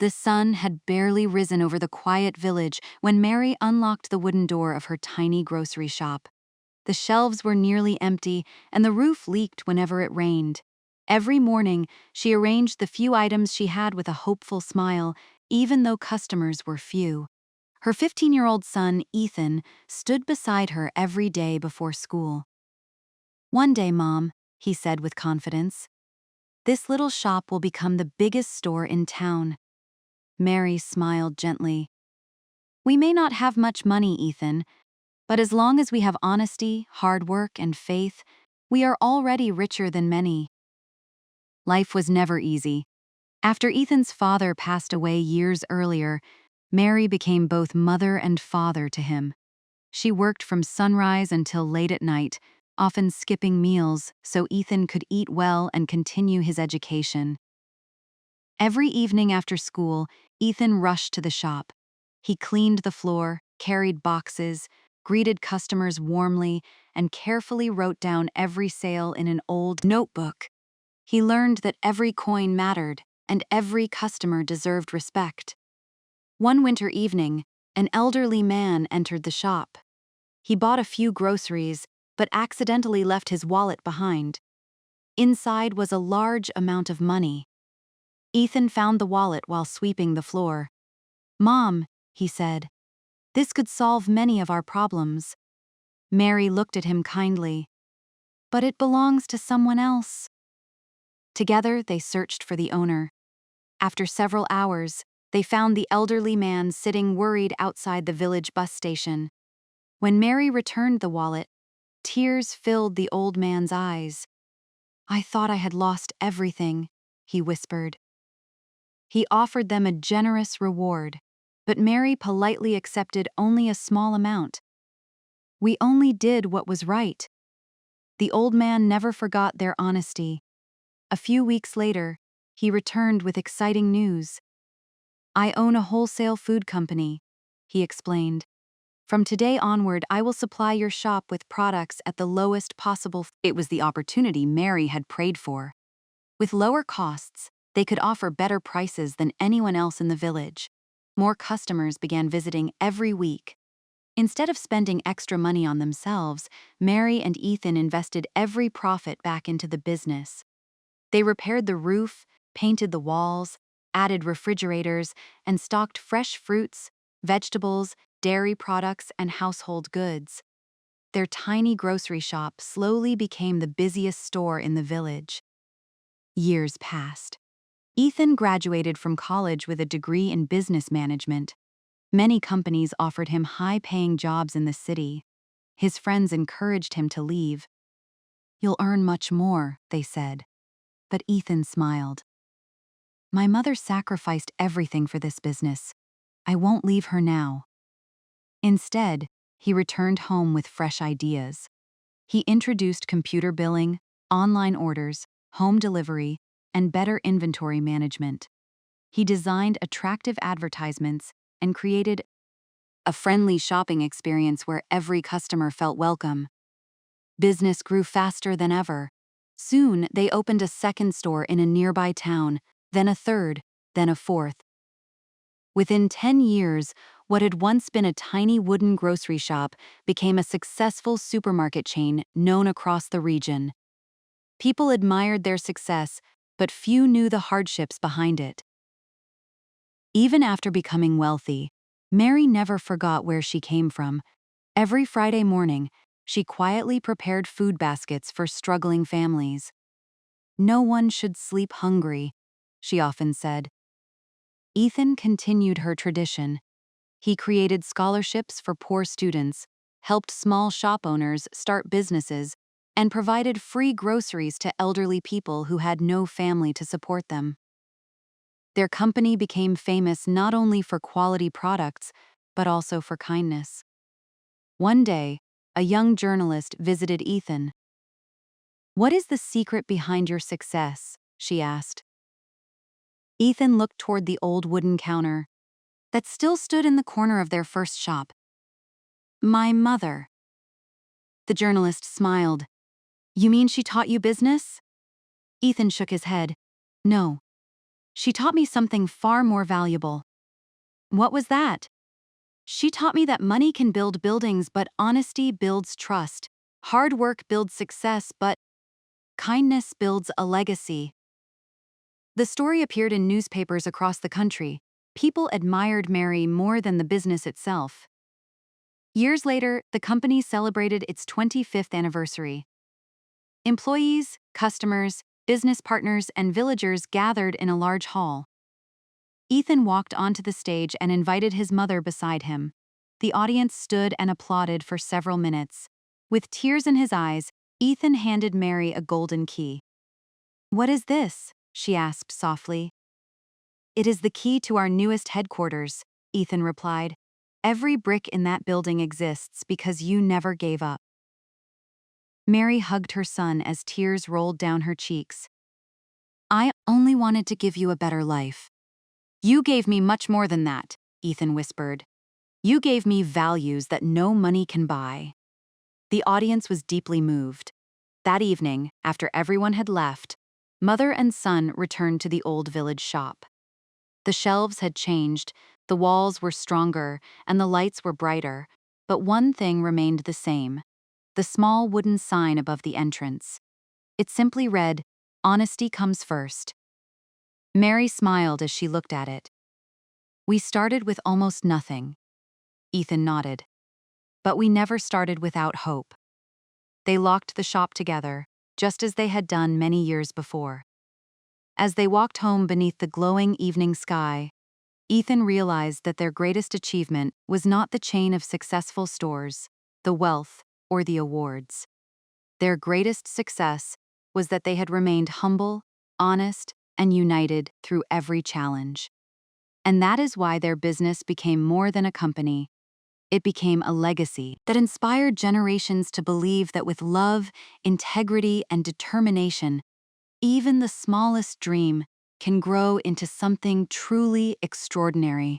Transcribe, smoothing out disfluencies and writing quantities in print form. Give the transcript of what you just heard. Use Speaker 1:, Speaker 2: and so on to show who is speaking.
Speaker 1: The sun had barely risen over the quiet village when Mary unlocked the wooden door of her tiny grocery shop. The shelves were nearly empty, and the roof leaked whenever it rained. Every morning, she arranged the few items she had with a hopeful smile, even though customers were few. Her 15-year-old son, Ethan, stood beside her every day before school. "One day, Mom," he said with confidence, "this little shop will become the biggest store in town." Mary smiled gently. "We may not have much money, Ethan, but as long as we have honesty, hard work, and faith, we are already richer than many." Life was never easy. After Ethan's father passed away years earlier, Mary became both mother and father to him. She worked from sunrise until late at night, often skipping meals so Ethan could eat well and continue his education. Every evening after school, Ethan rushed to the shop. He cleaned the floor, carried boxes, greeted customers warmly, and carefully wrote down every sale in an old notebook. He learned that every coin mattered, and every customer deserved respect. One winter evening, an elderly man entered the shop. He bought a few groceries, but accidentally left his wallet behind. Inside was a large amount of money. Ethan found the wallet while sweeping the floor. "Mom," he said, "this could solve many of our problems." Mary looked at him kindly. "But it belongs to someone else." Together, they searched for the owner. After several hours, they found the elderly man sitting worried outside the village bus station. When Mary returned the wallet, tears filled the old man's eyes. "I thought I had lost everything," he whispered. He offered them a generous reward, but Mary politely accepted only a small amount. "We only did what was right." The old man never forgot their honesty. A few weeks later, he returned with exciting news. "I own a wholesale food company," he explained. "From today onward, I will supply your shop with products at the lowest possible." It was the opportunity Mary had prayed for. With lower costs, they could offer better prices than anyone else in the village. More customers began visiting every week. Instead of spending extra money on themselves, Mary and Ethan invested every profit back into the business. They repaired the roof, painted the walls, added refrigerators, and stocked fresh fruits, vegetables, dairy products, and household goods. Their tiny grocery shop slowly became the busiest store in the village. Years passed. Ethan graduated from college with a degree in business management. Many companies offered him high-paying jobs in the city. His friends encouraged him to leave. "You'll earn much more," they said. But Ethan smiled. "My mother sacrificed everything for this business. I won't leave her now." Instead, he returned home with fresh ideas. He introduced computer billing, online orders, home delivery, and better inventory management. He designed attractive advertisements and created a friendly shopping experience where every customer felt welcome. Business grew faster than ever. Soon, they opened a second store in a nearby town, then a third, then a fourth. Within 10 years, what had once been a tiny wooden grocery shop became a successful supermarket chain known across the region. People admired their success, but few knew the hardships behind it. Even after becoming wealthy, Mary never forgot where she came from. Every Friday morning, she quietly prepared food baskets for struggling families. "No one should sleep hungry," she often said. Ethan continued her tradition. He created scholarships for poor students, helped small shop owners start businesses, and provided free groceries to elderly people who had no family to support them. Their company became famous not only for quality products, but also for kindness. One day, a young journalist visited Ethan. "What is the secret behind your success?" she asked. Ethan looked toward the old wooden counter that still stood in the corner of their first shop. "My mother." The journalist smiled. "You mean she taught you business?" Ethan shook his head. "No. She taught me something far more valuable. What was that? She taught me that money can build buildings, but honesty builds trust. Hard work builds success, but kindness builds a legacy. The story appeared in newspapers across the country. People admired Mary more than the business itself. Years later, the company celebrated its 25th anniversary. Employees, customers, business partners, and villagers gathered in a large hall. Ethan walked onto the stage and invited his mother beside him. The audience stood and applauded for several minutes. With tears in his eyes, Ethan handed Mary a golden key. "What is this?" she asked softly. "It is the key to our newest headquarters," Ethan replied. "Every brick in that building exists because you never gave up." Mary hugged her son as tears rolled down her cheeks. "I only wanted to give you a better life." "You gave me much more than that," Ethan whispered. "You gave me values that no money can buy." The audience was deeply moved. That evening, after everyone had left, mother and son returned to the old village shop. The shelves had changed, the walls were stronger, and the lights were brighter, but one thing remained the same: the small wooden sign above the entrance. It simply read, "Honesty comes first." Mary smiled as she looked at it. "We started with almost nothing." Ethan nodded. "But we never started without hope." They locked the shop together, just as they had done many years before. As they walked home beneath the glowing evening sky, Ethan realized that their greatest achievement was not the chain of successful stores, the wealth, or the awards. Their greatest success was that they had remained humble, honest, and united through every challenge. And that is why their business became more than a company. It became a legacy that inspired generations to believe that with love, integrity, and determination, even the smallest dream can grow into something truly extraordinary.